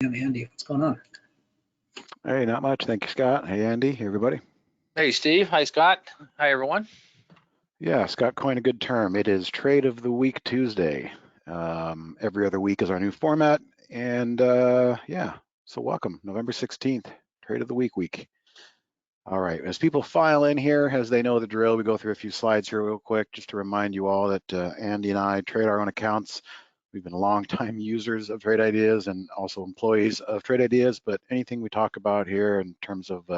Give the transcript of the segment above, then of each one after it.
Andy, what's going on? Hey, not much. Thank you, Scott. Hey, Andy. Hey, everybody. Hey, Steve. Hi, Scott. Hi, everyone. Yeah, Scott coined a good term. It is Trade of the Week Tuesday. Every other week is our new format. And yeah, so welcome, November 16th, Trade of the week. All right, as people file in here, as they know the drill, we go through a few slides here real quick, just to remind you all that Andy and I trade our own accounts. We've been longtime users of Trade Ideas and also employees of Trade Ideas, but anything we talk about here in terms of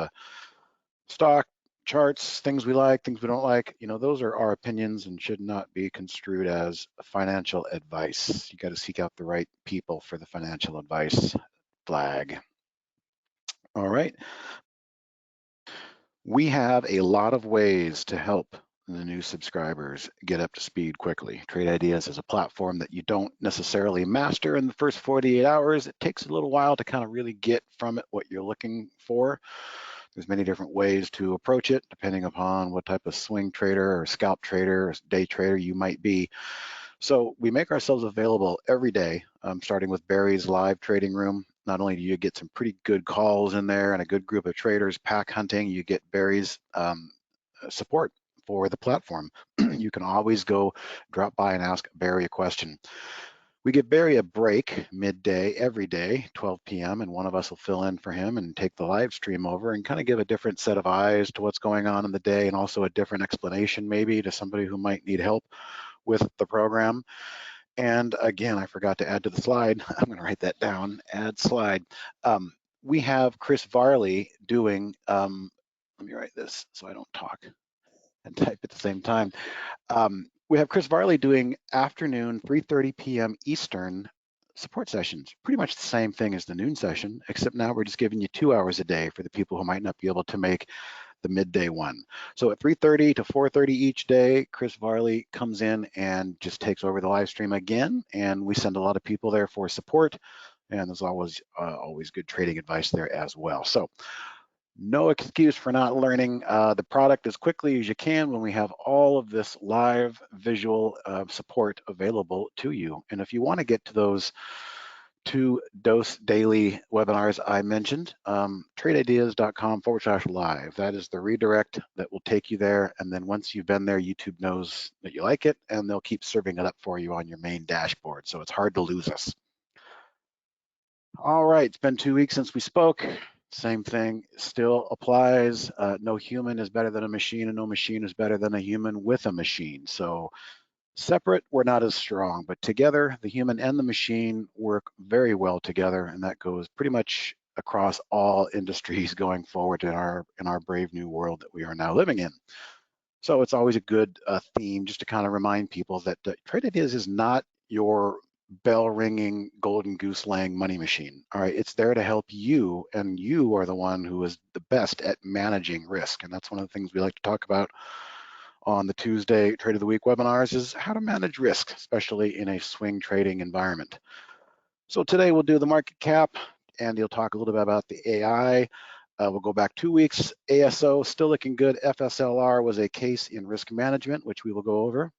stock, charts, things we like, things we don't like, those are our opinions and should not be construed as financial advice. You got to seek out the right people for the financial advice flag. All right. We have a lot of ways to help the new subscribers get up to speed quickly. Trade Ideas is a platform that you don't necessarily master in the first 48 hours. It takes a little while to kind of really get from it what you're looking for. There's many different ways to approach it, depending upon what type of swing trader or scalp trader or day trader you might be. So we make ourselves available every day, starting with Barry's live trading room. Not only do you get some pretty good calls in there and a good group of traders pack hunting, you get Barry's support for the platform. You can always go drop by and ask Barry a question. We give Barry a break midday every day, 12 p.m., and one of us will fill in for him and take the live stream over and kind of give a different set of eyes to what's going on in the day and also a different explanation maybe to somebody who might need help with the program. And again, I forgot to add to the slide. I'm going to write that down, add slide. We have Chris Varley doing, let me write this so I don't talk and type at the same time. We have Chris Varley doing afternoon 3:30 p.m. Eastern support sessions. Pretty much the same thing as the noon session, except now we're just giving you 2 hours a day for the people who might not be able to make the midday one. So at 3:30 to 4:30 each day, Chris Varley comes in and just takes over the live stream again, and we send a lot of people there for support, and there's always good trading advice there as well. So no excuse for not learning the product as quickly as you can when we have all of this live visual support available to you. And if you want to get to those 2 dose daily webinars I mentioned, tradeIdeas.com/live. That is the redirect that will take you there. And then once you've been there, YouTube knows that you like it and they'll keep serving it up for you on your main dashboard. So it's hard to lose us. All right, it's been 2 weeks since we spoke. Same thing still applies. No human is better than a machine, and no machine is better than a human with a machine. So separate, we're not as strong, but together, the human and the machine work very well together, and that goes pretty much across all industries going forward in our brave new world that we are now living in. So it's always a good theme just to kind of remind people that Trade Ideas is not your bell ringing, golden goose laying money machine. All right, it's there to help you, and you are the one who is the best at managing risk. And that's one of the things we like to talk about on the Tuesday Trade of the Week webinars is how to manage risk, especially in a swing trading environment. So today we'll do the market cap, and you'll talk a little bit about the AI. We'll go back 2 weeks. ASO still looking good. FSLR was a case in risk management, which we will go over.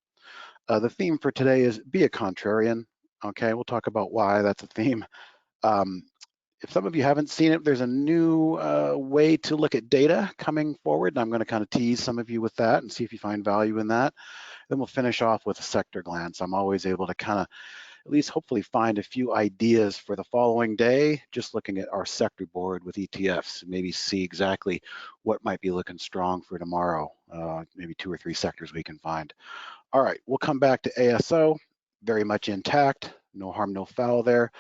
The theme for today is be a contrarian. Okay, we'll talk about why that's a theme. If some of you haven't seen it, there's a new way to look at data coming forward, and I'm going to kind of tease some of you with that and see if you find value in that. Then we'll finish off with a sector glance. I'm always able to kind of at least hopefully find a few ideas for the following day, just looking at our sector board with ETFs, maybe see exactly what might be looking strong for tomorrow, maybe 2 or 3 sectors we can find. All right, we'll come back to ASO, very much intact, no harm, no foul there.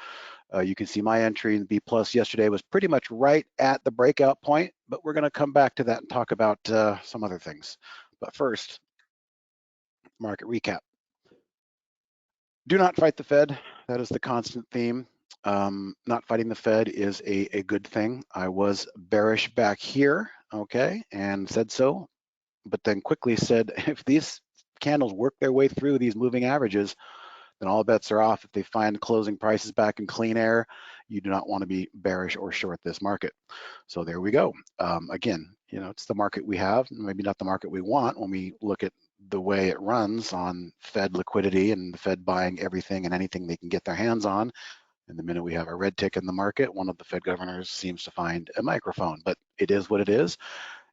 You can see my entry in B+ yesterday was pretty much right at the breakout point, but we're going to come back to that and talk about some other things. But first, market recap. Do not fight the Fed. That is the constant theme. Not fighting the Fed is a good thing. I was bearish back here, okay, and said so, but then quickly said, if these candles work their way through these moving averages, then all bets are off. If they find closing prices back in clean air, you do not want to be bearish or short this market. So there we go. Again, it's the market we have, maybe not the market we want when we look at the way it runs on Fed liquidity and the Fed buying everything and anything they can get their hands on. And the minute we have a red tick in the market, one of the Fed governors seems to find a microphone, but it is what it is.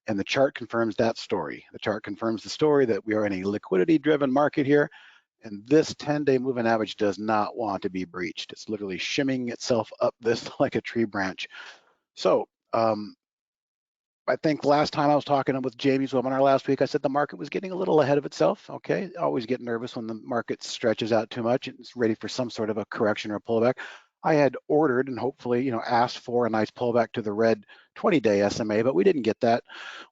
And the chart confirms that story. The chart confirms the story that we are in a liquidity-driven market here, and this 10-day moving average does not want to be breached. It's literally shimming itself up this like a tree branch. So I think last time I was talking with Jamie's webinar last week, I said the market was getting a little ahead of itself. Okay, always get nervous when the market stretches out too much. It's ready for some sort of a correction or a pullback. I had ordered and hopefully, asked for a nice pullback to the red 20-day SMA, but we didn't get that.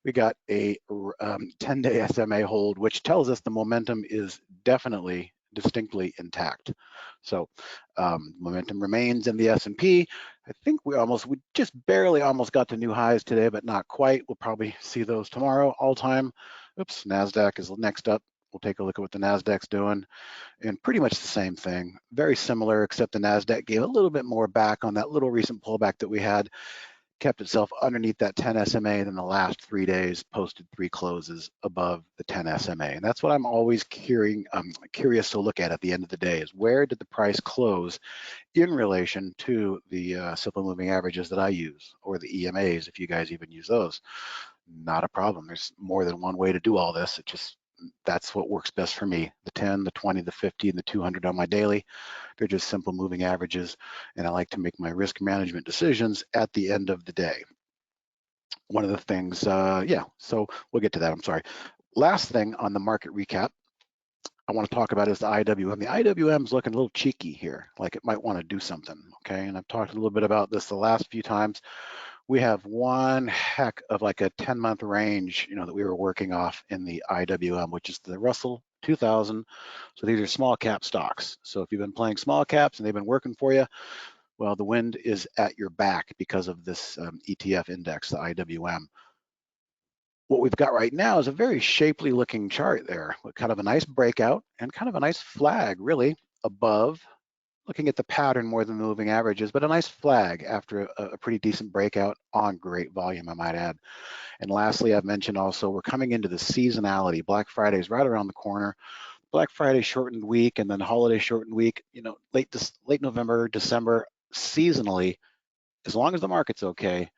We got a 10-day SMA hold, which tells us the momentum is definitely distinctly intact. So momentum remains in the S&P. I think we just barely almost got to new highs today, but not quite. We'll probably see those tomorrow. All time. Oops, NASDAQ is next up. We'll take a look at what the NASDAQ's doing. And pretty much the same thing. Very similar, except the NASDAQ gave a little bit more back on that little recent pullback that we had. Kept itself underneath that 10 SMA, and in the last 3 days posted 3 closes above the 10 SMA. And that's what I'm always curious to look at the end of the day, is where did the price close in relation to the simple moving averages that I use, or the EMAs, if you guys even use those. Not a problem. There's more than one way to do all this. That's what works best for me. The 10, the 20, the 50, and the 200 on my daily. They're just simple moving averages, and I like to make my risk management decisions at the end of the day. One of the things, so we'll get to that, I'm sorry. Last thing on the market recap I want to talk about is the IWM. The IWM is looking a little cheeky here, like it might want to do something, okay? And I've talked a little bit about this the last few times. We have one heck of like a 10-month range, that we were working off in the IWM, which is the Russell 2000. So these are small cap stocks. So if you've been playing small caps and they've been working for you, well, the wind is at your back because of this ETF index, the IWM. What we've got right now is a very shapely looking chart there with kind of a nice breakout and kind of a nice flag really above, looking at the pattern more than the moving averages, but a nice flag after a pretty decent breakout on great volume, I might add. And lastly, I've mentioned also we're coming into the seasonality. Black Friday is right around the corner. Black Friday shortened week and then holiday shortened week, late November, December, seasonally, as long as the market's okay,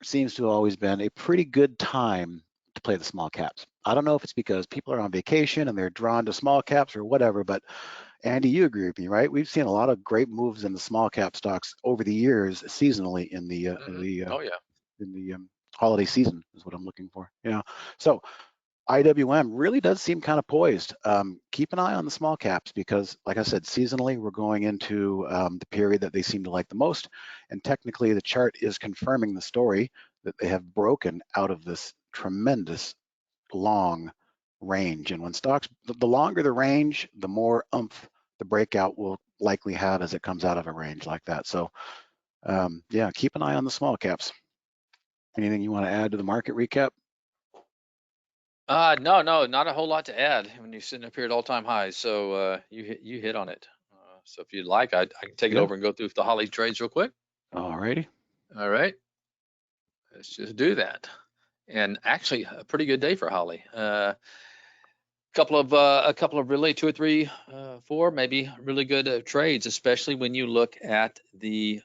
seems to have always been a pretty good time to play the small caps. I don't know if it's because people are on vacation and they're drawn to small caps or whatever, but Andy, you agree with me, right? We've seen a lot of great moves in the small cap stocks over the years, seasonally in the Oh yeah. in the holiday season is what I'm looking for. So IWM really does seem kind of poised. Keep an eye on the small caps because, like I said, seasonally we're going into the period that they seem to like the most, and technically the chart is confirming the story that they have broken out of this tremendous long range. And when stocks, the longer the range, the more oomph the breakout will likely have as it comes out of a range like that. So yeah, keep an eye on the small caps. Anything you want to add to the market recap? No, not a whole lot to add when you're sitting up here at all-time highs. So you hit on it. So if you'd like, I can take it over and go through the Holly trades real quick. All righty. All right, let's just do that. And actually, a pretty good day for Holly. A couple of really 2 or 3, 4 maybe really good trades, especially when you look at the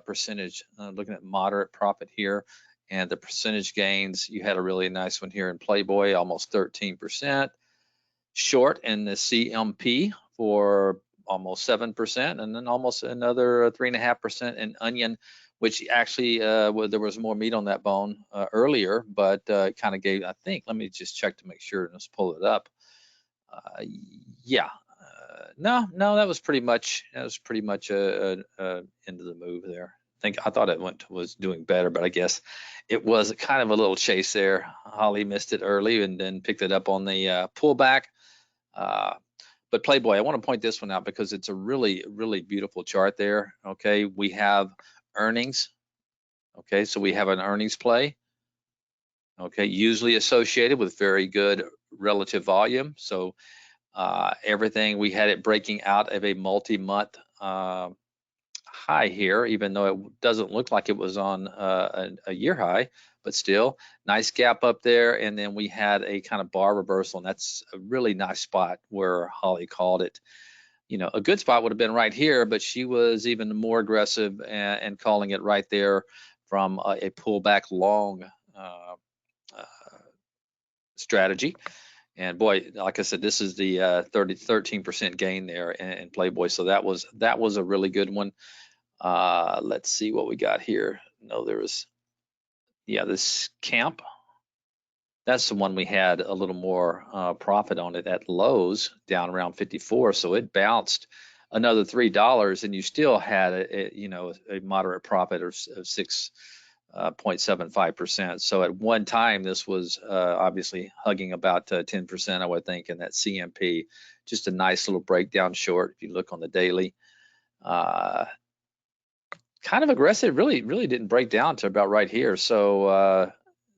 percentage. Looking at moderate profit here. And the percentage gains, you had a really nice one here in Playboy, almost 13%. Short in the CMP for almost 7%, and then almost another 3.5% in Onion, which actually there was more meat on that bone earlier, but kind of gave, I think, let me just check to make sure. Let's pull it up. Yeah. No, that was pretty much end of the move there. I thought it was doing better, but I guess it was kind of a little chase there. Holly missed it early and then picked it up on the pullback. But Playboy, I want to point this one out because it's a really, really beautiful chart there. Okay, we have earnings. Okay, so we have an earnings play. Okay, usually associated with very good relative volume. So everything, we had it breaking out of a multi-month high here, even though it doesn't look like it was on a year high, but still nice gap up there. And then we had a kind of bar reversal, and that's a really nice spot where Holly called it. you know, a good spot would have been right here, but she was even more aggressive and calling it right there from a pullback long strategy. And boy, like I said, this is the 13% gain there in Playboy. So that was a really good one. Let's see what we got here. No, there was, yeah, this Camp. That's the one we had a little more profit on it at lows, down around 54. So it bounced another $3, and you still had you know, a moderate profit of 6.75%. So at one time, this was obviously hugging about 10%, I would think, in that CMP. Just a nice little breakdown short. If you look on the daily, kind of aggressive. Really didn't break down to about right here. So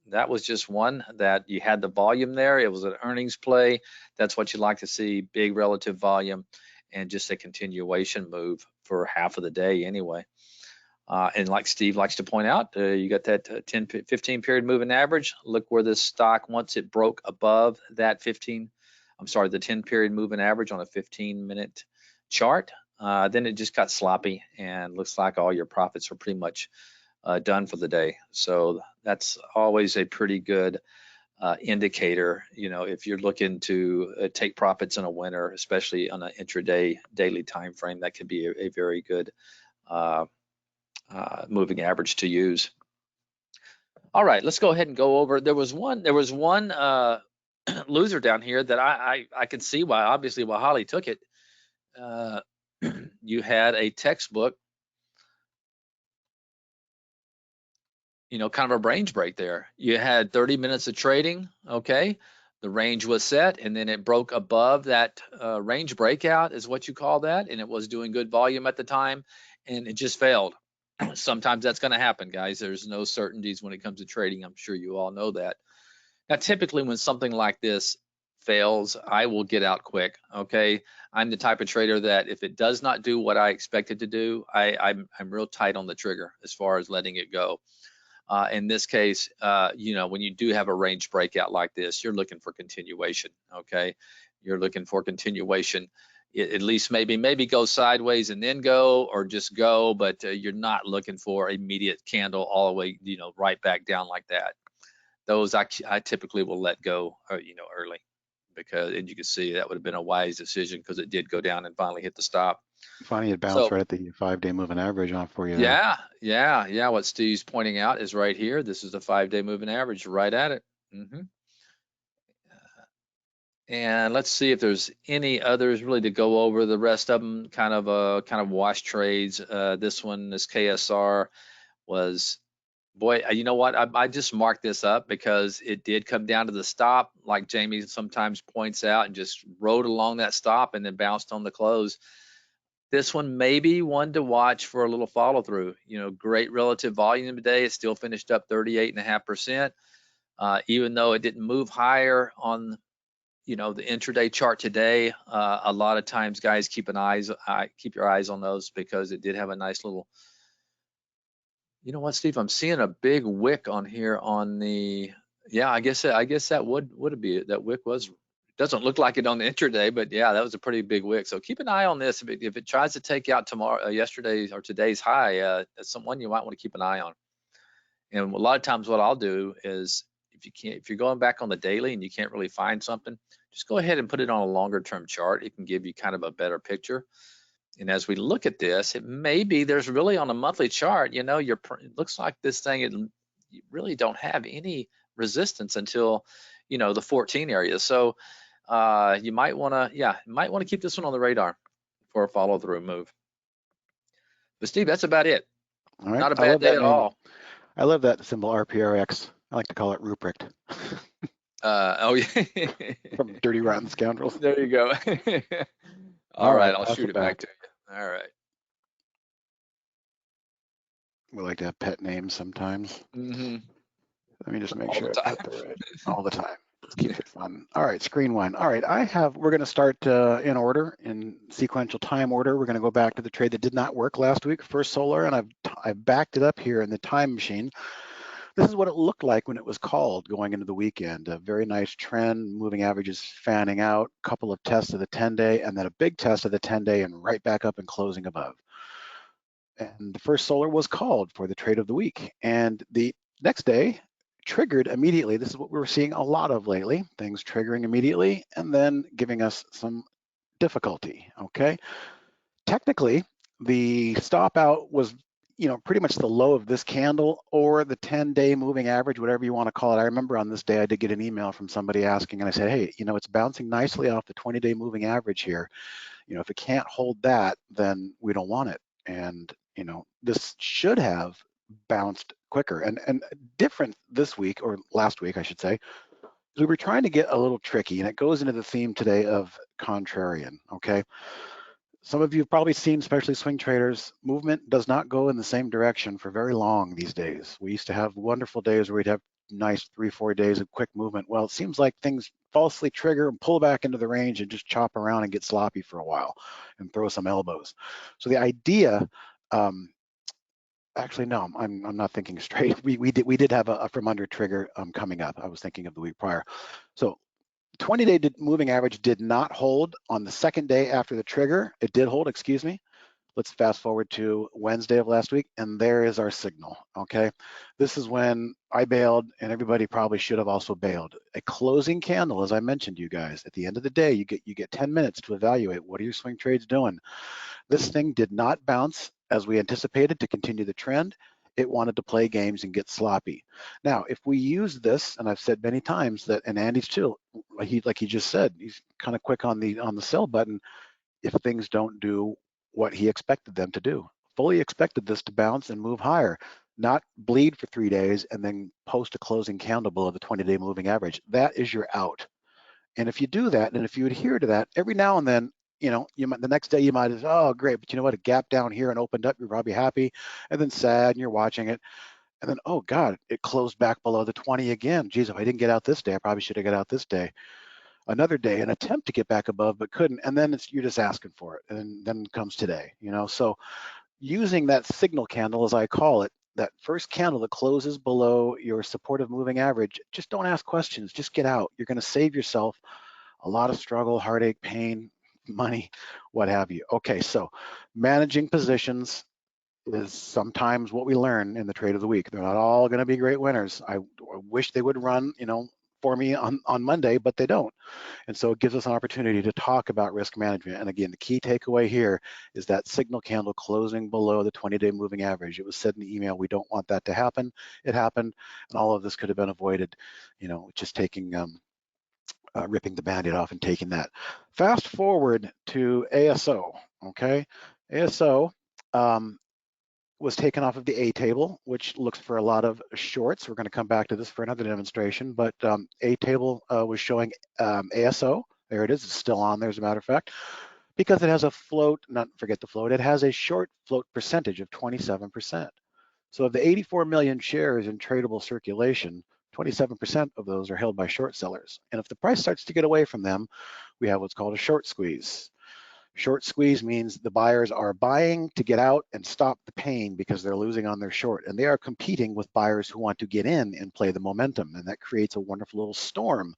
that was just one that you had the volume there. It was an earnings play. That's what you like to see, big relative volume, and just a continuation move for half of the day anyway. And like Steve likes to point out, you got that 10, 15 period moving average. Look where this stock, once it broke above that the 10 period moving average on a 15-minute chart, then it just got sloppy, and looks like all your profits are pretty much done for the day. So that's always a pretty good indicator, you know, if you're looking to take profits in a winter, especially on an intraday daily time frame. That could be a very good moving average to use. All right, let's go ahead and go over. There was one loser down here that I can see why, obviously, why Holly took it. You had a textbook, you know, kind of a range break there. You had 30 minutes of trading, okay? The range was set, and then it broke above that range breakout, is what you call that, and it was doing good volume at the time, and it just failed. Sometimes that's going to happen, guys. There's no certainties when it comes to trading. I'm sure you all know that. Now, typically when something like this fails, I will get out quick, okay? I'm the type of trader that if it does not do what I expect it to do, I'm real tight on the trigger as far as letting it go. In this case, you know, when you do have a range breakout like this, you're looking for continuation, okay? You're looking for continuation. At least maybe go sideways and then go, or just go, but you're not looking for immediate candle all the way, you know, right back down like that. Those I typically will let go, you know, early, because, and you can see that would have been a wise decision, because it did go down and finally hit the stop. Funny, it bounced So right at the 5-day moving average on for you there. yeah. What Steve's pointing out is right here. This is the 5-day moving average, right at it. And let's see if there's any others really to go over. The rest of them kind of wash trades. This one, this KSR, was, boy, you know what? I just marked this up because it did come down to the stop, like Jamie sometimes points out, and just rode along that stop and then bounced on the close. This one may be one to watch for a little follow through. You know, great relative volume today. It still finished up 38.5%. Even though it didn't move higher on, you know, the intraday chart today, a lot of times, guys, keep your eyes on those, because it did have a nice little, you know what, Steve, I'm seeing a big wick on here on the, yeah, I guess that would be it. That wick was, doesn't look like it on the intraday, but yeah, that was a pretty big wick. So keep an eye on this. If it tries to take out yesterday's or today's high, that's someone you might want to keep an eye on. And a lot of times what I'll do is, if you're going back on the daily and you can't really find something, just go ahead and put it on a longer term chart. It can give you kind of a better picture. And as we look at this, it may be there's really on a monthly chart, you know, it looks like this thing, you really don't have any resistance until, you know, the 14 area. So you might want to keep this one on the radar for a follow through move. But Steve, that's about it. All right. Not a bad day at all. I love that symbol, RPRX. I like to call it Ruprecht. Oh yeah. From Dirty Rotten Scoundrels. There you go. All right, I'll shoot it back to you. All right. We like to have pet names sometimes. Mm-hmm. Let me just make All sure the I time. put the right all the time. Let's keep it fun. All right, screen one. All right, we're going to start in order, in sequential time order. We're going to go back to the trade that did not work last week, First Solar, and I've backed it up here in the time machine. This is what it looked like when it was called going into the weekend. A very nice trend, moving averages fanning out, couple of tests of the 10-day, and then a big test of the 10-day and right back up and closing above. And the first solar was called for the trade of the week. And the next day triggered immediately. This is what we're seeing a lot of lately, things triggering immediately and then giving us some difficulty, okay? Technically, the stop out was, pretty much the low of this candle or the 10-day moving average, whatever you want to call it. I remember on this day, I did get an email from somebody asking, and I said, hey, it's bouncing nicely off the 20-day moving average here. If it can't hold that, then we don't want it. And, this should have bounced quicker and different this week, or last week, I should say. We were trying to get a little tricky, and it goes into the theme today of contrarian, okay? Some of you have probably seen, especially swing traders, movement does not go in the same direction for very long these days. We used to have wonderful days where we'd have nice 3-4 days of quick movement. Well, it seems like things falsely trigger and pull back into the range and just chop around and get sloppy for a while and throw some elbows. So the idea, actually, no, I'm not thinking straight. We did have a from under trigger coming up. I was thinking of the week prior. So 20-day moving average did not hold on the second day after the trigger. It did hold, excuse me. Let's fast forward to Wednesday of last week, and there is our signal, okay? This is when I bailed, and everybody probably should have also bailed. A closing candle, as I mentioned, you guys, at the end of the day, you get 10 minutes to evaluate what are your swing trades doing. This thing did not bounce as we anticipated to continue the trend. It wanted to play games and get sloppy. Now, if we use this, and I've said many times that, and Andy's too, like he just said, he's kind of quick on the sell button if things don't do what he expected them to do. Fully expected this to bounce and move higher, not bleed for 3 days and then post a closing candle below the 20-day moving average. That is your out. And if you do that, and if you adhere to that, every now and then, you might, the next day you might say, oh, great, but you know what, a gap down here and opened up, you're probably happy, and then sad, and you're watching it, and then, oh God, it closed back below the 20 again. Geez, if I didn't get out this day, I probably should have got out this day. Another day, an attempt to get back above, but couldn't, and then you're just asking for it, and then comes today, So using that signal candle, as I call it, that first candle that closes below your supportive moving average, just don't ask questions, just get out. You're going to save yourself a lot of struggle, heartache, pain, money, what have you. Okay, so managing positions is sometimes what we learn in the trade of the week. They're not all going to be great winners. I wish they would run, for me on Monday, but they don't. And so it gives us an opportunity to talk about risk management. And again, the key takeaway here is that signal candle closing below the 20-day moving average. It was said in the email, we don't want that to happen. It happened, and all of this could have been avoided, just taking ripping the Band-Aid off and taking that. Fast forward to ASO, okay? ASO was taken off of the A table, which looks for a lot of shorts. We're going to come back to this for another demonstration, but A table was showing ASO. There it is, it's still on there as a matter of fact, because it has a float, not forget the float, it has a short float percentage of 27%. So of the 84 million shares in tradable circulation, 27% of those are held by short sellers. And if the price starts to get away from them, we have what's called a short squeeze. Short squeeze means the buyers are buying to get out and stop the pain because they're losing on their short, and they are competing with buyers who want to get in and play the momentum, and that creates a wonderful little storm.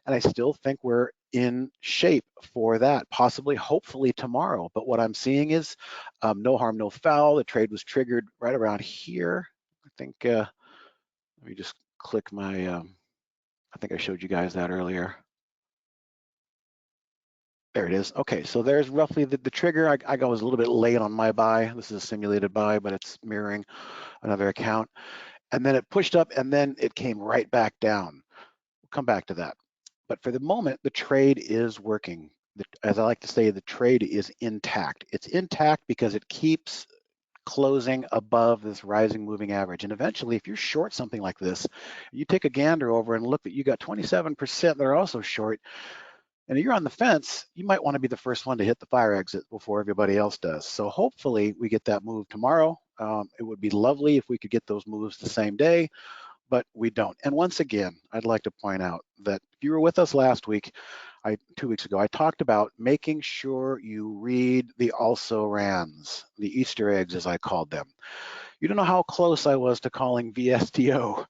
And I still think we're in shape for that, possibly, hopefully tomorrow. But what I'm seeing is no harm, no foul. The trade was triggered right around here. I think, let me just click my, I think I showed you guys that earlier. There it is. Okay, so there's roughly the trigger. I was a little bit late on my buy. This is a simulated buy, but it's mirroring another account. And then it pushed up and then it came right back down. We'll come back to that. But for the moment, the trade is working. As I like to say, the trade is intact. It's intact because it keeps closing above this rising moving average. And eventually, if you're short something like this, you take a gander over and look that you got 27% that are also short, and you're on the fence, you might want to be the first one to hit the fire exit before everybody else does. So hopefully we get that move tomorrow. It would be lovely if we could get those moves the same day, but we don't. And once again, I'd like to point out that if you were with us last week, 2 weeks ago, I talked about making sure you read the also rans, the Easter eggs as I called them. You don't know how close I was to calling VSTO,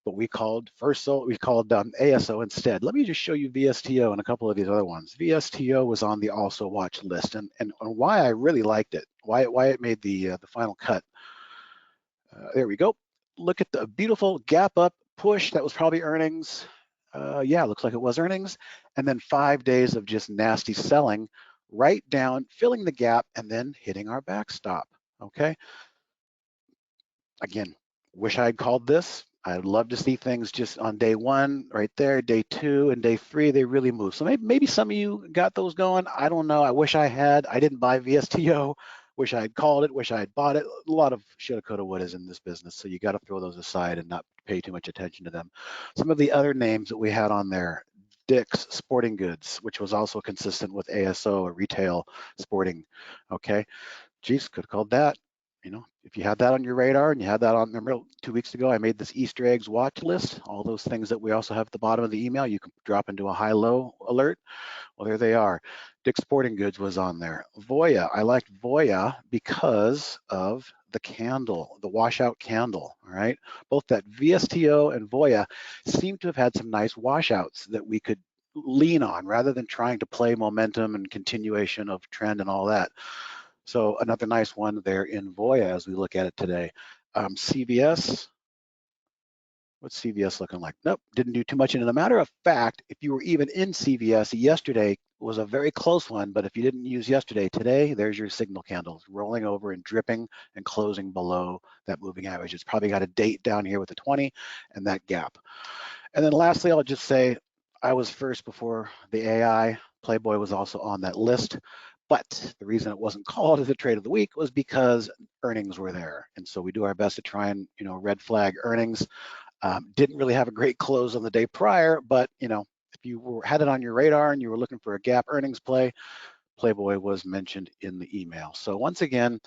but we called ASO instead. Let me just show you VSTO and a couple of these other ones. VSTO was on the also watch list, and why I really liked it, why it made the final cut. There we go. Look at the beautiful gap up push. That was probably earnings. Yeah, looks like it was earnings. And then 5 days of just nasty selling, right down, filling the gap, and then hitting our backstop. Okay. Again, wish I had called this. I'd love to see things just on day one, right there, day two, and day three, they really move. So maybe some of you got those going. I don't know. I wish I had. I didn't buy VSTO. Wish I had called it. Wish I had bought it. A lot of shoulda, coulda, wouldas in this business. So you got to throw those aside and not pay too much attention to them. Some of the other names that we had on there, Dick's Sporting Goods, which was also consistent with ASO, or retail sporting. Okay. Geez, could have called that. You know, if you had that on your radar and you had that on, remember 2 weeks ago, I made this Easter eggs watch list, all those things that we also have at the bottom of the email, you can drop into a high-low alert. Well, there they are. Dick's Sporting Goods was on there. Voya, I liked Voya because of the candle, the washout candle, all right? Both that VSTO and Voya seem to have had some nice washouts that we could lean on rather than trying to play momentum and continuation of trend and all that. So another nice one there in Voya as we look at it today. CVS, what's CVS looking like? Nope, didn't do too much. And as a matter of fact, if you were even in CVS yesterday, was a very close one, but if you didn't use yesterday, today, there's your signal candles rolling over and dripping and closing below that moving average. It's probably got a date down here with the 20 and that gap. And then lastly, I'll just say I was first before the AI. Playboy was also on that list. But the reason it wasn't called as a trade of the week was because earnings were there. And so we do our best to try and, red flag earnings. Didn't really have a great close on the day prior, but, if you had it on your radar and you were looking for a gap earnings play, Playboy was mentioned in the email. So once again,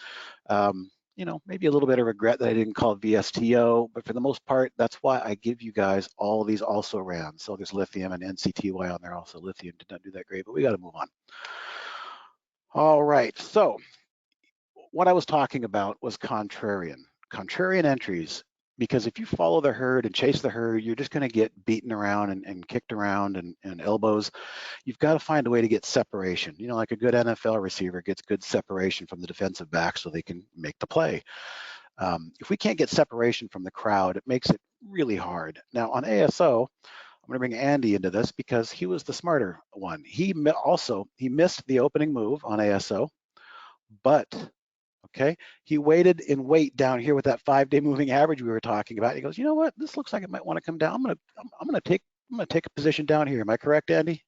maybe a little bit of regret that I didn't call VSTO, but for the most part, that's why I give you guys all these also ran. So there's lithium and NCTY on there also. Lithium did not do that great, but we got to move on. All right, so what I was talking about was contrarian entries, because if you follow the herd and chase the herd, you're just going to get beaten around and kicked around and elbows. You've got to find a way to get separation. Like a good NFL receiver gets good separation from the defensive back so they can make the play. If we can't get separation from the crowd, it makes it really hard. Now on ASO, I'm going to bring Andy into this because he was the smarter one. He missed the opening move on ASO, but okay, he waited in wait down here with that 5-day moving average we were talking about. He goes, you know what? This looks like it might want to come down. I'm going to take a position down here. Am I correct, Andy?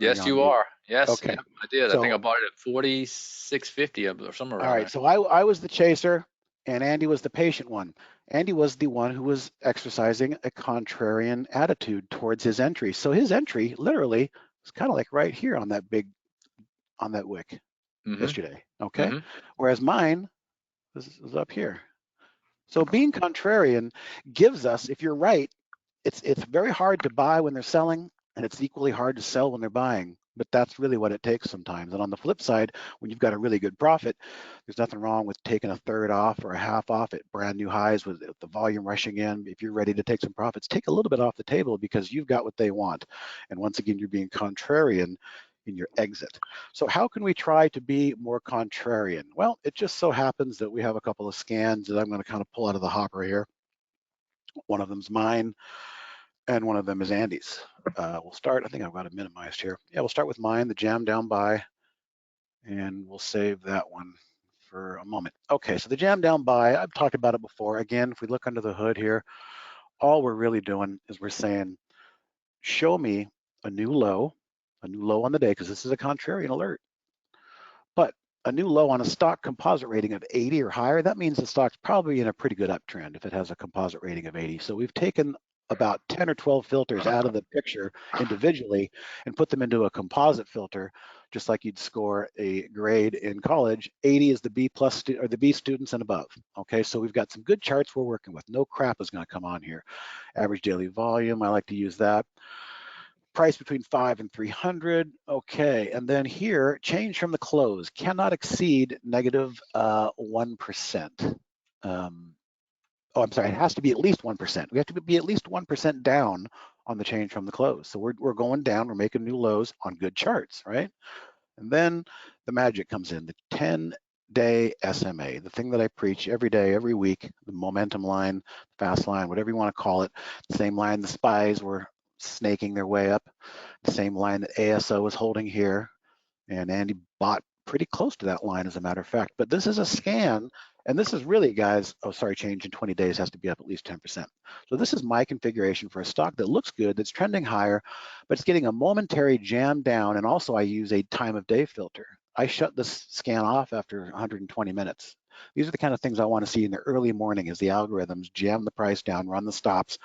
Yes, you are. Yes, okay. Yeah, I did. So, I think I bought it at 46.50 or somewhere around all right. there. So I was the chaser, and Andy was the patient one. Andy was the one who was exercising a contrarian attitude towards his entry. So his entry literally was kind of like right here on that wick yesterday. Okay. Whereas mine was up here. So being contrarian gives us, if you're right, it's very hard to buy when they're selling, and it's equally hard to sell when they're buying. But that's really what it takes sometimes. And on the flip side, when you've got a really good profit, there's nothing wrong with taking a third off or a half off at brand new highs with the volume rushing in. If you're ready to take some profits, take a little bit off the table because you've got what they want. And once again, you're being contrarian in your exit. So how can we try to be more contrarian? Well, it just so happens that we have a couple of scans that I'm going to kind of pull out of the hopper here. One of them's mine, and one of them is Andy's. We'll start, I think I've got it minimized here. Yeah, we'll start with mine, the jam down buy, and we'll save that one for a moment. Okay, so the jam down buy, I've talked about it before. Again, if we look under the hood here, all we're really doing is we're saying, show me a new low on the day, because this is a contrarian alert. But a new low on a stock composite rating of 80 or higher, that means the stock's probably in a pretty good uptrend if it has a composite rating of 80. So we've taken about 10 or 12 filters out of the picture individually and put them into a composite filter, just like you'd score a grade in college. 80 is the B plus or the B students and above. Okay, so we've got some good charts we're working with. No crap is going to come on here. Average daily volume, I like to use that. price between 5 and 300. Okay, and then here, change from the close cannot exceed negative 1%. Oh, I'm sorry, it has to be at least 1%. We have to be at least 1% down on the change from the close. So we're going down, we're making new lows on good charts, right? And then the magic comes in, the 10-day SMA, the thing that I preach every day, every week, the momentum line, fast line, whatever you want to call it, the same line the spies were snaking their way up, the same line that ASO is holding here, and Andy bought pretty close to that line as a matter of fact. But this is a scan, and this is really, guys, oh sorry, change in 20 days has to be up at least 10%. So this is my configuration for a stock that looks good, that's trending higher, but it's getting a momentary jam down, and also I use a time of day filter. I shut this scan off after 120 minutes. These are the kind of things I want to see in the early morning as the algorithms jam the price down, run the stops,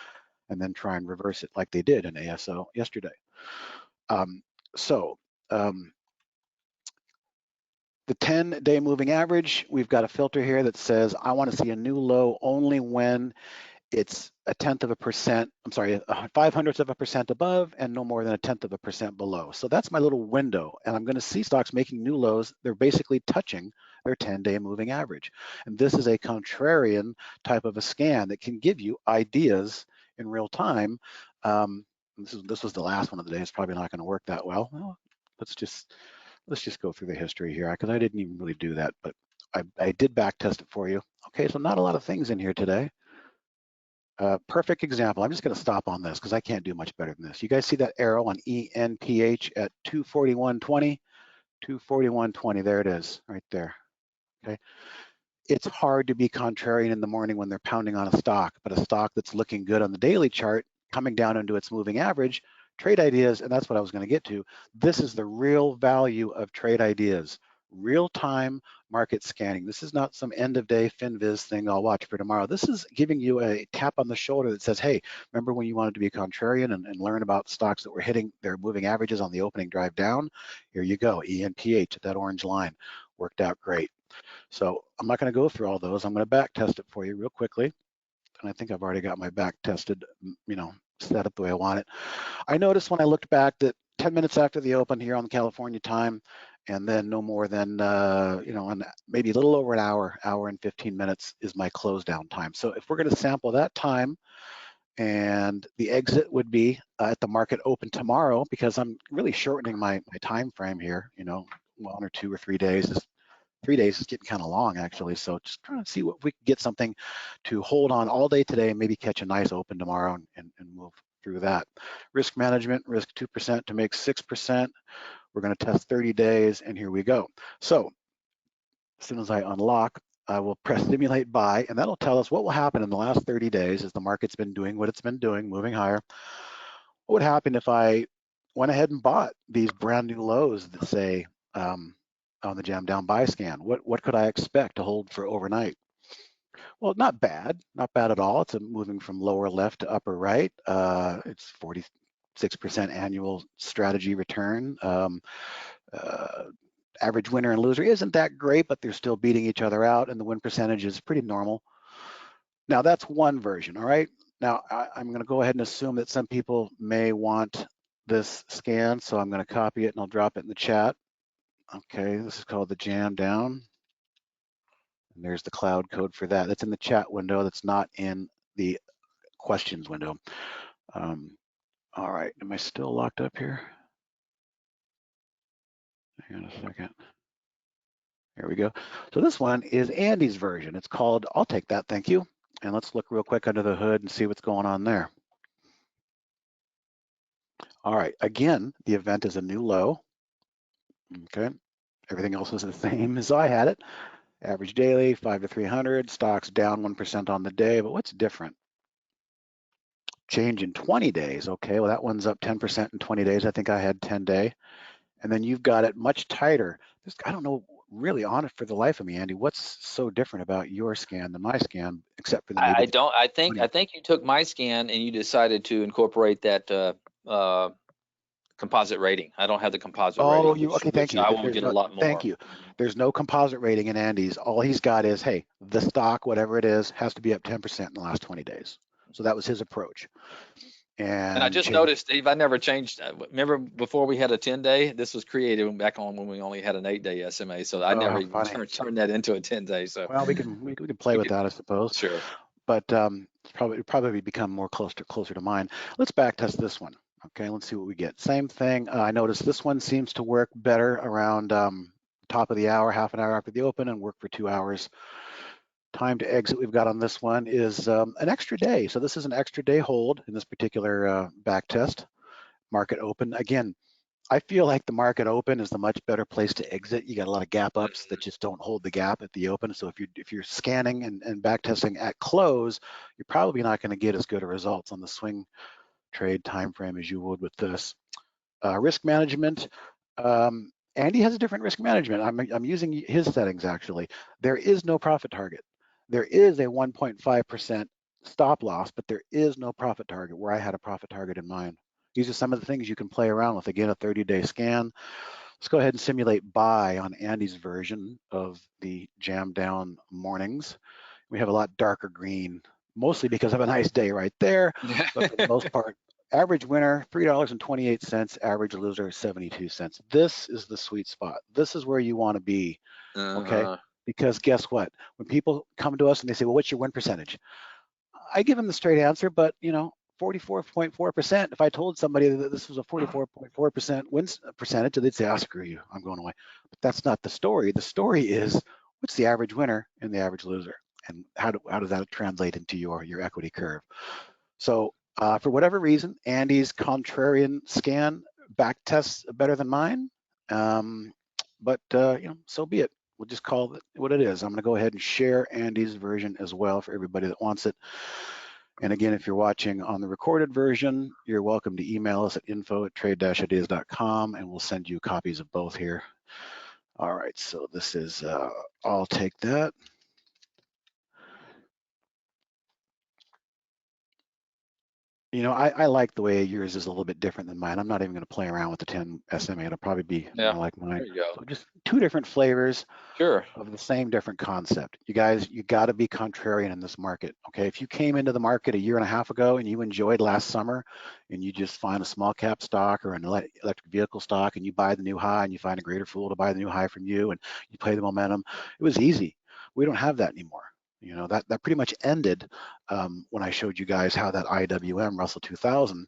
and then try and reverse it like they did in ASO yesterday. The 10-day moving average, we've got a filter here that says I want to see a new low only when it's 0.1%, I'm sorry, 0.05% above and no more than 0.1% below. So that's my little window, and I'm going to see stocks making new lows. They're basically touching their 10-day moving average. And this is a contrarian type of a scan that can give you ideas in real time. This was the last one of the day. It's probably not going to work that well. Well, let's just go through the history here, because I didn't even really do that, but I did back test it for you. Okay, so not a lot of things in here today. Perfect example. I'm just going to stop on this because I can't do much better than this. You guys see that arrow on ENPH at 241.20? 241.20, there it is, right there. Okay. It's hard to be contrarian in the morning when they're pounding on a stock, but a stock that's looking good on the daily chart, coming down into its moving average, trade ideas, and that's what I was going to get to. This is the real value of trade ideas, real-time market scanning. This is not some end-of-day FinViz thing I'll watch for tomorrow. This is giving you a tap on the shoulder that says, hey, remember when you wanted to be a contrarian and learn about stocks that were hitting their moving averages on the opening drive down? Here you go, ENPH, that orange line. Worked out great. So I'm not going to go through all those. I'm going to back test it for you real quickly. And I think I've already got my back tested, set up the way I want it. I noticed when I looked back that 10 minutes after the open here on California time, and then no more than, maybe a little over an hour and 15 minutes is my close down time. So if we're going to sample that time, and the exit would be at the market open tomorrow, because I'm really shortening my time frame here, 1 or 2 or 3 days. 3 days is getting kind of long, actually. So just trying to see what we can get something to hold on all day today and maybe catch a nice open tomorrow and move through that. Risk management, risk 2% to make 6%. We're going to test 30 days, and here we go. So as soon as I unlock, I will press simulate buy, and that'll tell us what will happen in the last 30 days as the market's been doing what it's been doing, moving higher. What would happen if I went ahead and bought these brand new lows that say on the jam down buy scan? What could I expect to hold for overnight? Well, not bad at all. It's moving from lower left to upper right. It's 46% annual strategy return. Average winner and loser isn't that great, but they're still beating each other out, and the win percentage is pretty normal. Now that's one version, all right? Now I'm going to go ahead and assume that some people may want this scan, so I'm going to copy it and I'll drop it in the chat. Okay, this is called the jam down. And there's the cloud code for that. That's in the chat window. That's not in the questions window. All right, am I still locked up here? Hang on a second. Here we go. So this one is Andy's version. It's called I'll Take That, Thank You. And let's look real quick under the hood and see what's going on there. All right, again, the event is a new low. Okay, everything else is the same as I had it. Average daily, 5 to 300, stocks down 1% on the day, but what's different? Change in 20 days. Okay, well, that one's up 10% in 20 days. I think I had 10-day. And then you've got it much tighter. I don't know really on it for the life of me, Andy, what's so different about your scan than my scan, except for the maybe I think you took my scan and you decided to incorporate that composite rating. I don't have the composite rating. Okay, thank you. I will get a lot more. Thank you. There's no composite rating in Andy's. All he's got is, hey, the stock, whatever it is, has to be up 10% in the last 20 days. So that was his approach. And I and just change. noticed, Steve, I never changed. Remember before we had a 10-day? This was created back on when we only had an 8-day SMA. So I Oh, never how even funny. turned that into a 10-day. So Well, we can play we with could, that, I suppose. sure. But it's probably become more closer to mine. Let's back test this one. Okay, let's see what we get. Same thing. I noticed this one seems to work better around top of the hour, half an hour after the open, and work for 2 hours. Time to exit we've got on this one is an extra day. So this is an extra day hold in this particular back test. Market open. Again, I feel like the market open is the much better place to exit. You got a lot of gap ups that just don't hold the gap at the open. So if you're scanning and back testing at close, you're probably not going to get as good a results on the swing trade time frame as you would with this. Risk management. Andy has a different risk management. I'm using his settings actually. There is no profit target. There is a 1.5% stop loss, but there is no profit target where I had a profit target in mind. These are some of the things you can play around with. Again, a 30-day scan. Let's go ahead and simulate buy on Andy's version of the jam down mornings. We have a lot darker green, mostly because of a nice day right there, but for the most part, average winner, $3.28, average loser, 72 cents. This is the sweet spot. This is where you want to be, okay? Uh-huh. Because guess what? When people come to us and they say, well, what's your win percentage? I give them the straight answer, but 44.4%. If I told somebody that this was a 44.4% win percentage, they'd say, "Oh, screw you, I'm going away." But that's not the story. The story is what's the average winner and the average loser, and how does that translate into your equity curve? So for whatever reason, Andy's contrarian scan back tests better than mine, but so be it. We'll just call it what it is. I'm going to go ahead and share Andy's version as well for everybody that wants it. And again, if you're watching on the recorded version, you're welcome to email us at info@trade-ideas.com, and we'll send you copies of both here. All right, so this is, I'll take that. I like the way yours is a little bit different than mine. I'm not even going to play around with the 10 SMA. It'll probably be Yeah. more like mine. There you go. So just two different flavors Sure. of the same different concept. You guys, you got to be contrarian in this market. Okay, if you came into the market a year and a half ago and you enjoyed last summer, and you just find a small cap stock or an electric vehicle stock, and you buy the new high, and you find a greater fool to buy the new high from you, and you play the momentum, it was easy. We don't have that anymore. That pretty much ended when I showed you guys how that IWM Russell 2000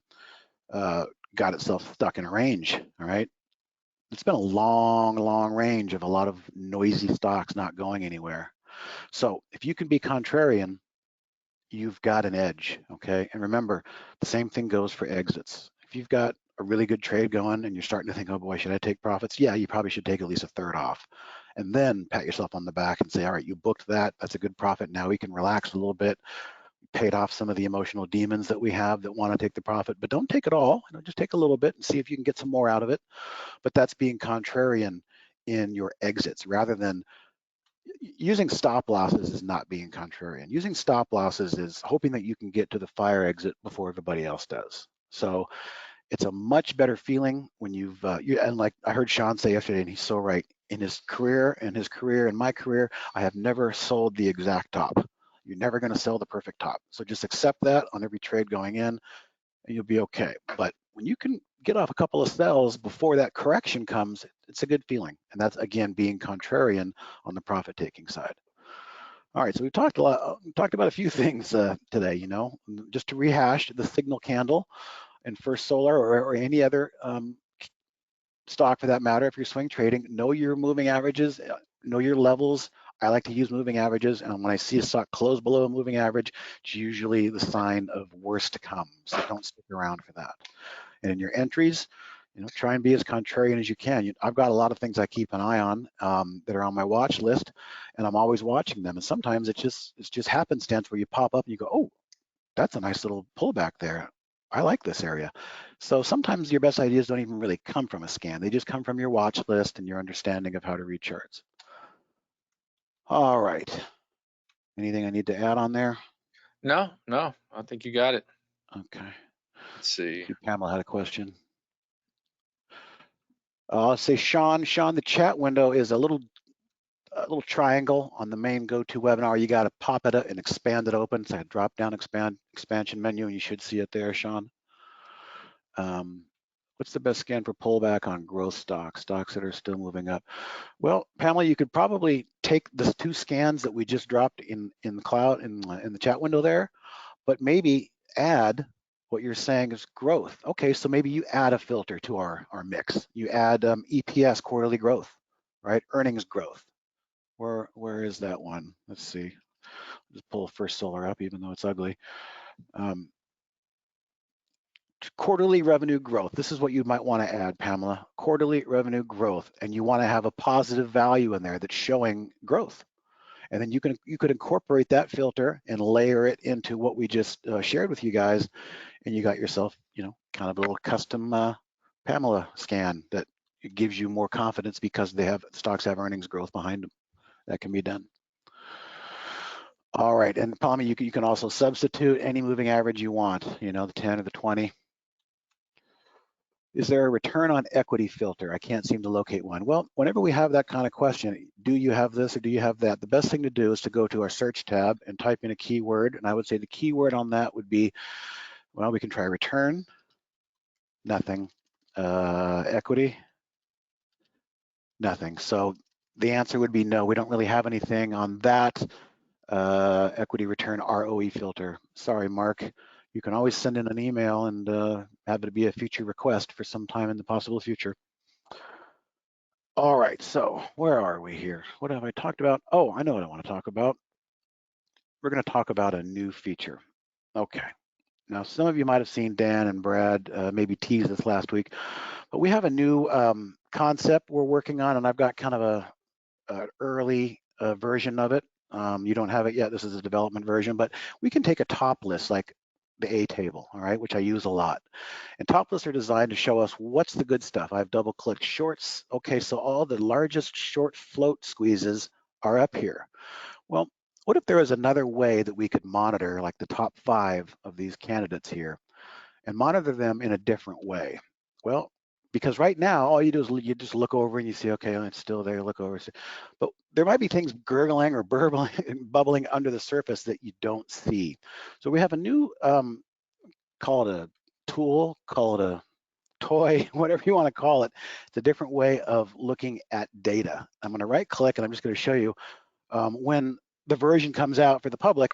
got itself stuck in a range. All right. It's been a long range of a lot of noisy stocks not going anywhere. So if you can be contrarian, you've got an edge, okay? And remember, the same thing goes for exits. If you've got a really good trade going and you're starting to think, oh boy, should I take profits? Yeah, you probably should take at least a third off. And then pat yourself on the back and say, all right, you booked that. That's a good profit. Now we can relax a little bit. Paid off some of the emotional demons that we have that want to take the profit, but don't take it all. Just take a little bit and see if you can get some more out of it. But that's being contrarian in your exits rather than using stop losses is not being contrarian. Using stop losses is hoping that you can get to the fire exit before everybody else does. So it's a much better feeling when and like I heard Sean say yesterday, and he's so right. In his career, in my career, I have never sold the exact top. You're never going to sell the perfect top. So just accept that on every trade going in, and you'll be okay. But when you can get off a couple of sells before that correction comes, it's a good feeling. And that's, again, being contrarian on the profit-taking side. All right, so we've talked about a few things today, just to rehash the signal candle and First Solar or any other stock for that matter. If you're swing trading, know your moving averages, know your levels. I like to use moving averages, and when I see a stock close below a moving average, it's usually the sign of worse to come. So don't stick around for that. And in your entries, try and be as contrarian as you can. I've got a lot of things I keep an eye on that are on my watch list, and I'm always watching them. And sometimes it's just happenstance where you pop up and you go, oh, that's a nice little pullback there. I like this area. So sometimes your best ideas don't even really come from a scan. They just come from your watch list and your understanding of how to read charts. All right. Anything I need to add on there? No, I think you got it. Okay. Let's see. Pamela had a question. I'll say Sean, the chat window is a little triangle on the main GoToWebinar. You got to pop it up and expand it open. It's like a drop-down expansion menu, and you should see it there, Sean. What's the best scan for pullback on growth stocks that are still moving up? Well, Pamela, you could probably take the 2 scans that we just dropped in the cloud in the chat window there, but maybe add what you're saying is growth. Okay, so maybe you add a filter to our mix. You add EPS, quarterly growth, right? Earnings growth. Where is that one? Let's see. Just pull First Solar up, even though it's ugly. Quarterly revenue growth. This is what you might want to add, Pamela. Quarterly revenue growth, and you want to have a positive value in there that's showing growth. And then you could incorporate that filter and layer it into what we just shared with you guys, and you got yourself, kind of a little custom Pamela scan that gives you more confidence because stocks have earnings growth behind them. That can be done. All right, and Pamela, you can also substitute any moving average you want. The 10 or the 20. Is there a return on equity filter? I can't seem to locate one. Well, whenever we have that kind of question, do you have this or do you have that? The best thing to do is to go to our search tab and type in a keyword. And I would say the keyword on that would be, well, we can try return, nothing. Equity, nothing. So the answer would be no, we don't really have anything on that equity return ROE filter. Sorry, Mark. You can always send in an email and have it be a future request for some time in the possible future. All right, so where are we here? What have I talked about? Oh, I know what I want to talk about. We're going to talk about a new feature. Okay. Now, some of you might have seen Dan and Brad maybe tease this last week, but we have a new concept we're working on, and I've got kind of an early version of it. You don't have it yet. This is a development version, but we can take a top list like the A table, all right, which I use a lot. And top lists are designed to show us what's the good stuff. I've double clicked shorts. Okay, so all the largest short float squeezes are up here. Well, what if there was another way that we could monitor like the top 5 of these candidates here and monitor them in a different way? Well, because right now, all you do is you just look over and you see, okay, it's still there, look over. But there might be things gurgling or bubbling under the surface that you don't see. So we have a new, call it a tool, call it a toy, whatever you want to call it. It's a different way of looking at data. I'm going to right click and I'm just going to show you when the version comes out for the public,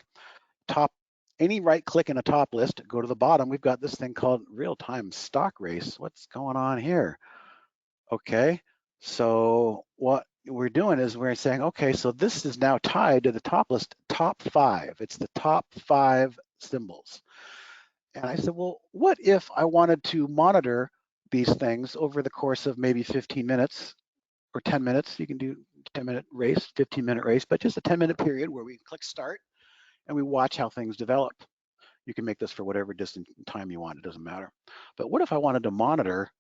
any right click in a top list, go to the bottom, we've got this thing called real-time stock race. What's going on here? Okay, so what we're doing is we're saying, okay, so this is now tied to the top list, top 5. It's the top 5 symbols. And I said, well, what if I wanted to monitor these things over the course of maybe 15 minutes or 10 minutes? You can do 10-minute race, 15-minute race, but just a 10-minute period where we click start and we watch how things develop. You can make this for whatever distance time you want, it doesn't matter. But what if I wanted to monitor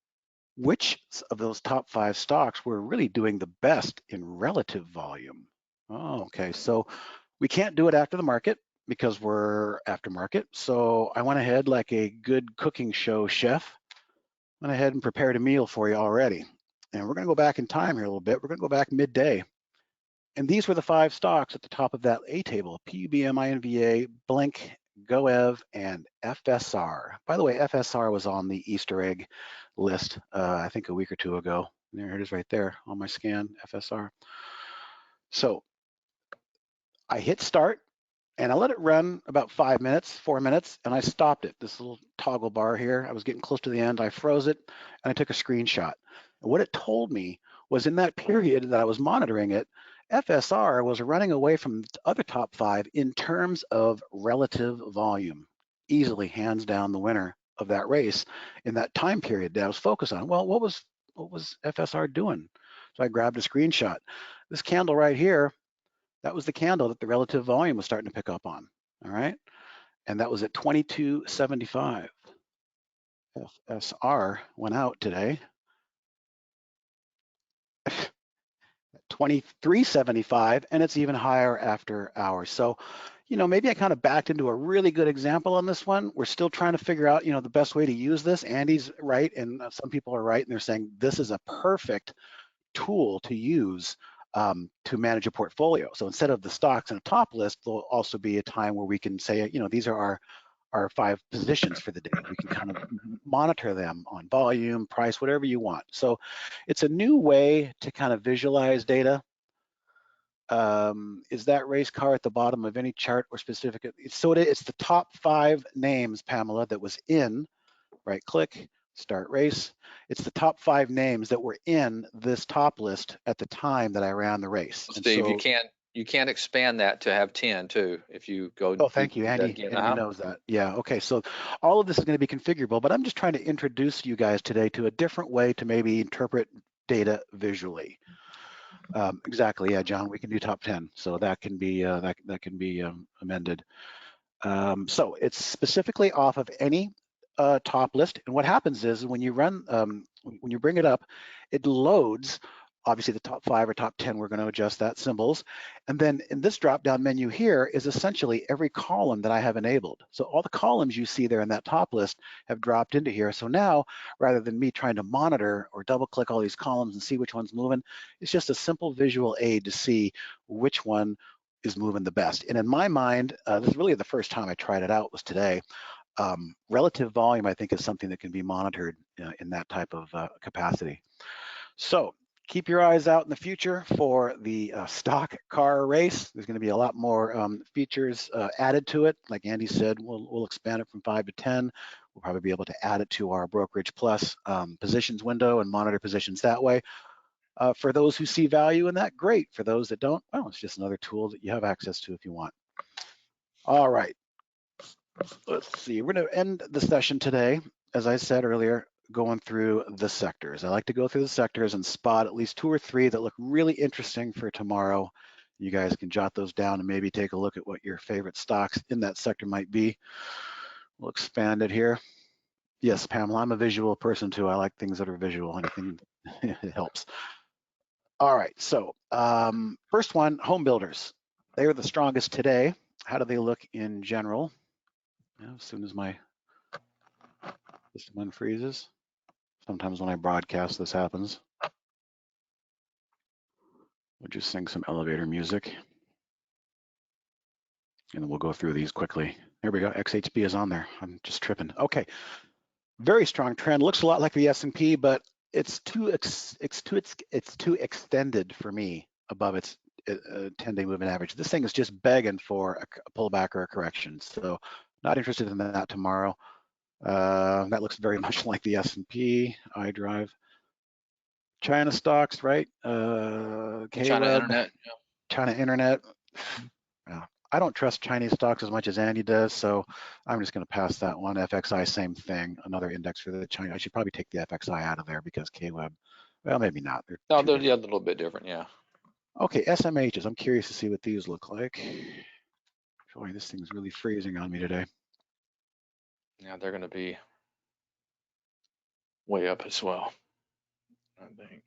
which of those top 5 stocks were really doing the best in relative volume? Oh, okay, so we can't do it after the market because we're aftermarket. So I went ahead like a good cooking show chef, went ahead and prepared a meal for you already. And we're gonna go back in time here a little bit. We're gonna go back midday. And these were the 5 stocks at the top of that A table: PUBM, INVA, Blink, GoEv, and FSR. By the way, FSR was on the Easter egg list, I think a week or 2 ago. There it is right there on my scan, FSR. So I hit start and I let it run about 5 minutes, 4 minutes, and I stopped it. This little toggle bar here, I was getting close to the end. I froze it and I took a screenshot. And what it told me was in that period that I was monitoring it, FSR was running away from the other top 5 in terms of relative volume, easily hands down the winner of that race in that time period that I was focused on. Well, what was FSR doing? So I grabbed a screenshot. This candle right here, that was the candle that the relative volume was starting to pick up on, all right? And that was at 22.75. FSR went out today. 23.75, and it's even higher after hours. So, maybe I kind of backed into a really good example on this one. We're still trying to figure out, the best way to use this. Andy's right, and some people are right, and they're saying this is a perfect tool to use to manage a portfolio. So instead of the stocks in a top list, there'll also be a time where we can say, these are our 5 positions for the day. We can kind of monitor them on volume, price, whatever you want. So it's a new way to kind of visualize data. Is that race car at the bottom of any chart or specific? So it's the top 5 names, Pamela, that was in, right click, start race. It's the top 5 names that were in this top list at the time that I ran the race. Steve, and so, you can't expand that to have 10 too. If you go oh, thank you, do that Andy. again. Andy knows that. Yeah, okay. So all of this is going to be configurable, but I'm just trying to introduce you guys today to a different way to maybe interpret data visually. Exactly, yeah, John, we can do top 10. So that can be that can be amended. So it's specifically off of any top list. And what happens is when you run, when you bring it up, it loads, obviously the top 5 or top 10, we're going to adjust that symbols. And then in this drop-down menu here is essentially every column that I have enabled. So all the columns you see there in that top list have dropped into here. So now, rather than me trying to monitor or double click all these columns and see which one's moving, it's just a simple visual aid to see which one is moving the best. And in my mind, this is really the first time I tried it out was today. Relative volume, I think, is something that can be monitored in that type of capacity. So keep your eyes out in the future for the stock car race. There's going to be a lot more features added to it. Like Andy said, we'll expand it from 5 to 10. We'll probably be able to add it to our Brokerage Plus positions window and monitor positions that way. For those who see value in that, great. For those that don't, well, it's just another tool that you have access to if you want. All right. Let's see. We're going to end the session today, as I said earlier, going through the sectors. I like to go through the sectors and spot at least 2 or 3 that look really interesting for tomorrow. You guys can jot those down and maybe take a look at what your favorite stocks in that sector might be. We'll expand it here. Yes, Pamela, I'm a visual person too. I like things that are visual. Anything it helps. All right, so first one, Homebuilders. They are the strongest today. How do they look in general? As soon as my system unfreezes. Sometimes when I broadcast, this happens. We'll just sing some elevator music. And then we'll go through these quickly. There we go, XHB is on there. I'm just tripping. Okay, very strong trend. Looks a lot like the S&P, but it's too extended for me above its 10-day moving average. This thing is just begging for a pullback or a correction. So not interested in that tomorrow. That looks very much like the S&P, iDrive. China stocks, right? China Internet. Yeah. China Internet. Yeah. I don't trust Chinese stocks as much as Andy does, so I'm just going to pass that one. FXI, same thing. Another index for the China. I should probably take the FXI out of there because KWeb, well, maybe not. They're Yeah, a little bit different, yeah. Okay, SMHs. I'm curious to see what these look like. Boy, this thing's really freezing on me today. Yeah, they're going to be way up as well, I think.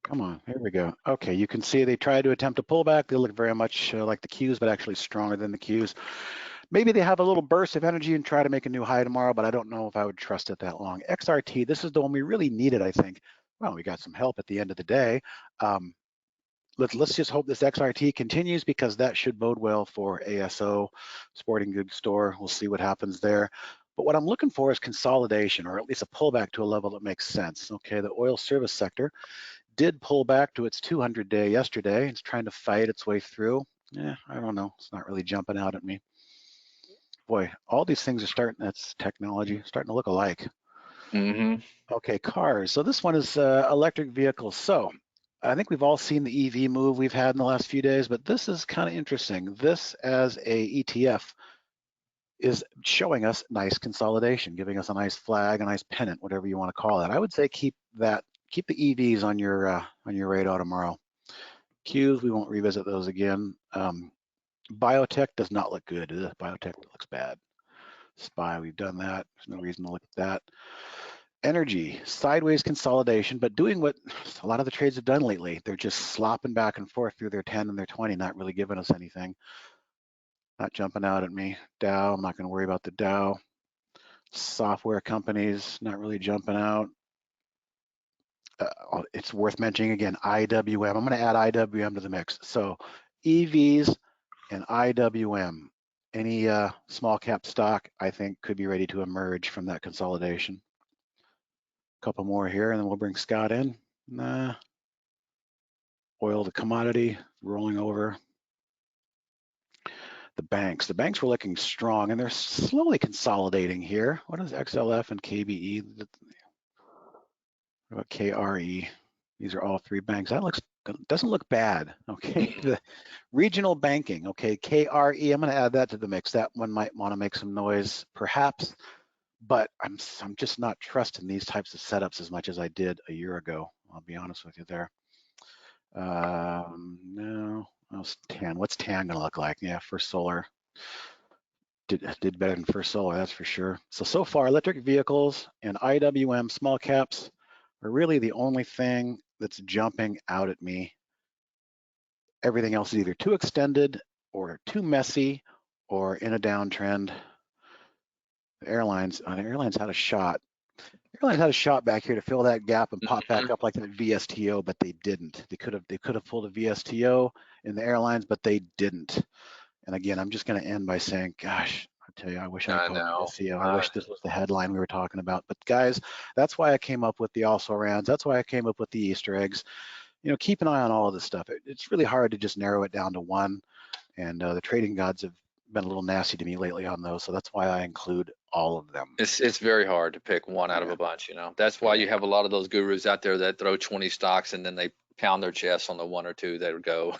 Come on, here we go. Okay, you can see they tried to attempt a pullback. They look very much like the Qs, but actually stronger than the Qs. Maybe they have a little burst of energy and try to make a new high tomorrow, but I don't know if I would trust it that long. XRT, this is the one we really needed, I think. Well, we got some help at the end of the day. Let's just hope this XRT continues because that should bode well for ASO, sporting goods store. We'll see what happens there. But what I'm looking for is consolidation, or at least a pullback to a level that makes sense. Okay, the oil service sector did pull back to its 200-day yesterday. It's trying to fight its way through. Yeah, I don't know. It's not really jumping out at me. Boy, all these things are starting, that's technology, starting to look alike. Mm-hmm. Okay, cars. So this one is electric vehicles. So I think we've all seen the EV move we've had in the last few days, but this is kind of interesting. This as a ETF is showing us nice consolidation, giving us a nice flag, a nice pennant, whatever you want to call it. I would say keep the EVs on your radar tomorrow. Qs, we won't revisit those again. Biotech does not look good. Biotech looks bad. SPY, we've done that. There's no reason to look at that. Energy, sideways consolidation, but doing what a lot of the trades have done lately. They're just slopping back and forth through their 10 and their 20, not really giving us anything. Not jumping out at me. Dow, I'm not going to worry about the Dow. Software companies, not really jumping out. It's worth mentioning again, IWM. I'm going to add IWM to the mix. So EVs and IWM. any small cap stock, I think, could be ready to emerge from that consolidation. A couple more here, and then we'll bring Scott in. Nah. Oil, the commodity, rolling over. The banks were looking strong, and they're slowly consolidating here. What is XLF and KBE? What about KRE? These are all three banks. That doesn't look bad. Okay, the regional banking. Okay, KRE. I'm going to add that to the mix. That one might want to make some noise, perhaps, but I'm just not trusting these types of setups as much as I did a year ago. I'll be honest with you there. No. TAN. What's TAN gonna look like? Yeah, First Solar did better than First Solar, that's for sure. So far, electric vehicles and IWM small caps are really the only thing that's jumping out at me. Everything else is either too extended or too messy or in a downtrend. The airlines had a shot. Airlines had a shot back here to fill that gap and pop back up like that VSTO, but they didn't. They could have pulled a VSTO in the airlines, but they didn't. And again, I'm just going to end by saying, gosh, I tell you, I wish I called VSTO. I wish this was the headline we were talking about. But guys, that's why I came up with the also rans. That's why I came up with the Easter eggs. You know, keep an eye on all of this stuff. It's really hard to just narrow it down to one. And the trading gods have been a little nasty to me lately on those. So that's why I include all of them. It's very hard to pick one out of a bunch, you know. That's why you have a lot of those gurus out there that throw 20 stocks and then they pound their chest on the one or two that go.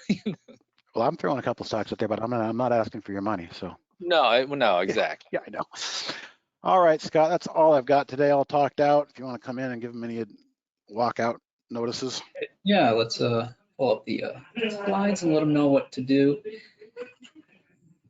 Well, I'm throwing a couple stocks out there, but I'm not asking for your money. So no, exactly. Yeah, I know. All right, Scott, that's all I've got today. All talked out. If you want to come in and give them any walkout notices. Yeah, let's pull up the slides and let them know what to do.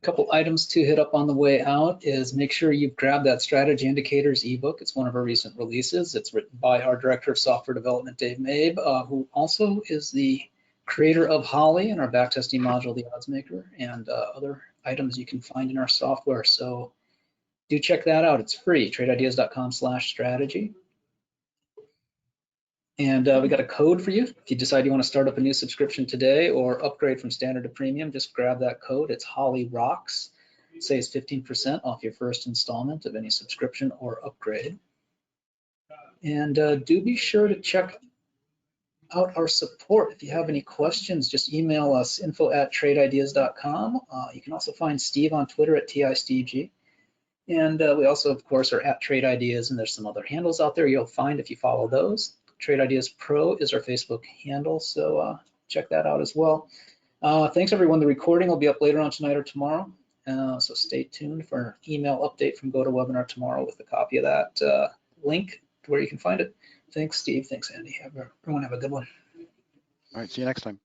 A couple items to hit up on the way out is make sure you've grabbed that Strategy Indicators ebook. It's one of our recent releases. It's written by our Director of Software Development, Dave Mabe, who also is the creator of Holly and our backtesting module, the Odds Maker, and other items you can find in our software. So do check that out. It's free, tradeideas.com/strategy. And we got a code for you. If you decide you want to start up a new subscription today or upgrade from standard to premium, just grab that code. It's Holly Rocks. It saves 15% off your first installment of any subscription or upgrade. And do be sure to check out our support. If you have any questions, just email us info@tradeIdeas.com. You can also find Steve on Twitter at TISTG. And we also, of course, are at Trade Ideas, and there's some other handles out there you'll find if you follow those. Trade Ideas Pro is our Facebook handle, so check that out as well. Thanks, everyone. The recording will be up later on tonight or tomorrow, so stay tuned for an email update from GoToWebinar tomorrow with a copy of that link to where you can find it. Thanks, Steve. Thanks, Andy. Everyone have a good one. All right, see you next time.